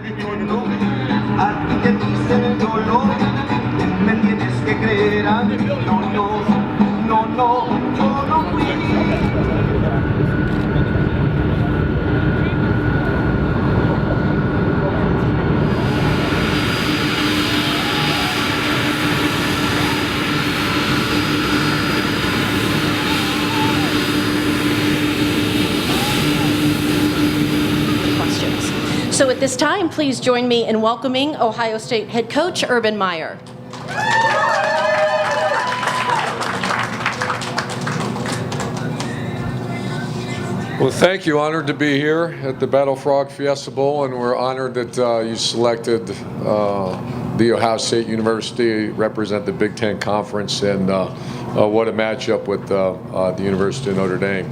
A ti te dicen el dolor, me tienes que creer a mí. No, no fui. So at this time, please join me in welcoming Ohio State head coach Urban Meyer. Well, thank you. Honored to be here at the Battle Frog Fiesta Bowl, and we're honored that you selected the Ohio State University to represent the Big Ten Conference, and what a matchup with the University of Notre Dame.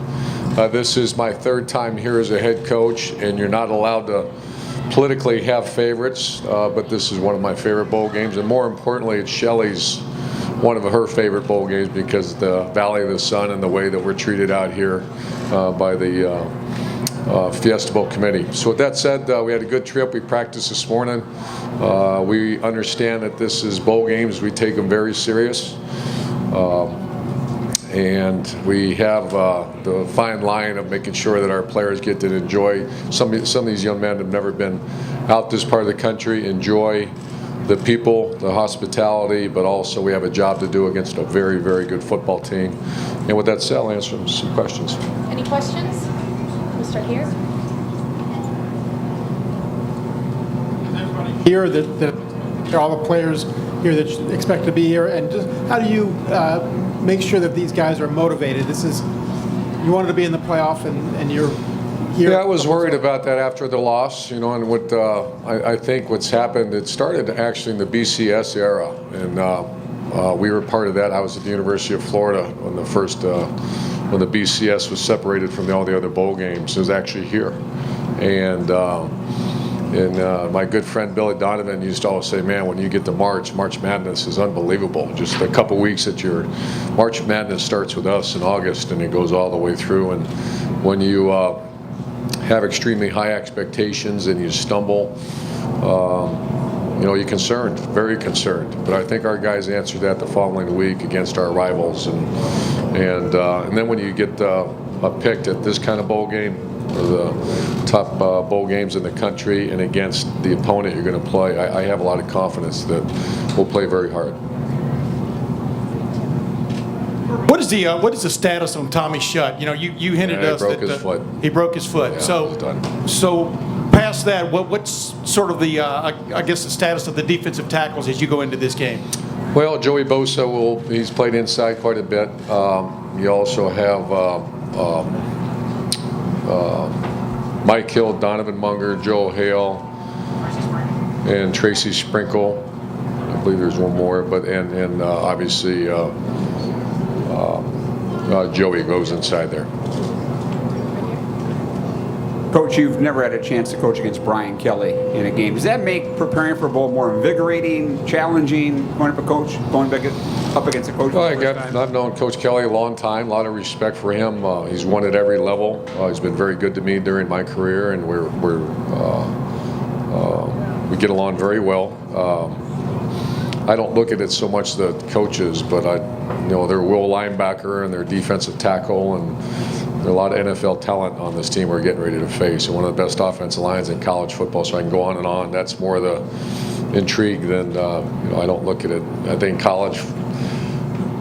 This is my third time here as a head coach, and you're not allowed to politically have favorites, but this is one of my favorite bowl games, and more importantly, it's Shelley's one of her favorite bowl games because the Valley of the Sun and the way that we're treated out here by the Fiesta Bowl committee. So with that said, we had a good trip. We practiced this morning. We understand that this is bowl games. We take them very serious. And we have the fine line of making sure that our players get to enjoy. Some of these young men have never been out this part of the country, enjoy the people, the hospitality, but also we have a job to do against a very, very good football team. And with that said, I'll answer some questions. Any questions? We'll start here. Here that all the players here that you expect to be here, and just how do you make sure that these guys are motivated? This is, you wanted to be in the playoff, and you're here. Yeah, I was worried about that after the loss, you know, and what I think what's happened, it started actually in the BCS era, and we were part of that. I was at the University of Florida when the first, when the BCS was separated from all the other bowl games. It was actually here, and my good friend Billy Donovan used to always say, man, when you get to March Madness is unbelievable. Just a couple weeks that your March Madness starts with us in August and it goes all the way through. And when you have extremely high expectations and you stumble, you know, you're concerned, very concerned. But I think our guys answered that the following week against our rivals. And then when you get picked at this kind of bowl game, or the top bowl games in the country, and against the opponent you're going to play, I have a lot of confidence that we'll play very hard. What is the status on Tommy Shutt? You know, you hinted us that he broke his foot. Yeah, so past that, what's sort of the I guess the status of the defensive tackles as you go into this game? Well, Joey Bosa he's played inside quite a bit. You also have Mike Hill, Donovan Munger, Joel Hale, and Tracy Sprinkle. I believe there's one more, but and obviously Joey goes inside there. Coach, you've never had a chance to coach against Brian Kelly in a game. Does that make preparing for a bowl more invigorating, challenging, going up against a coach? Well, I've known Coach Kelly a long time. A lot of respect for him. He's won at every level. He's been very good to me during my career, and we get along very well. I don't look at it so much the coaches, but their will linebacker and their defensive tackle, and there are a lot of NFL talent on this team we're getting ready to face, and one of the best offensive lines in college football, so I can go on and on. That's more the intrigue than, I don't look at it. I think college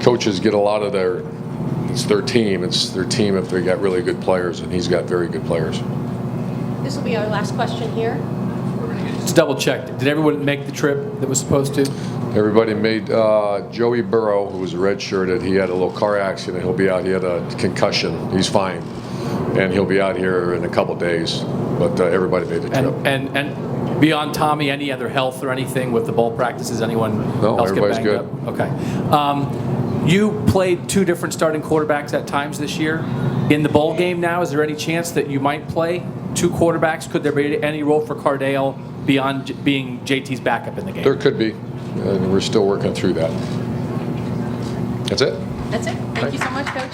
coaches get a lot of it's their team if they got really good players, and he's got very good players. This will be our last question here. Just double checked. Did everyone make the trip that was supposed to? Everybody made. Joey Burrow, who was redshirted, he had a little car accident. He'll be out. He had a concussion. He's fine, and he'll be out here in a couple days. But everybody made the trip. And beyond Tommy, any other health or anything with the bowl practices? Anyone else get banged good. up? Okay. You played two different starting quarterbacks at times this year. In the bowl game now, is there any chance that you might play two quarterbacks? Could there be any role for Cardale beyond being JT's backup in the game? There could be. And we're still working through that. That's it. That's it. Thank you so much, Coach.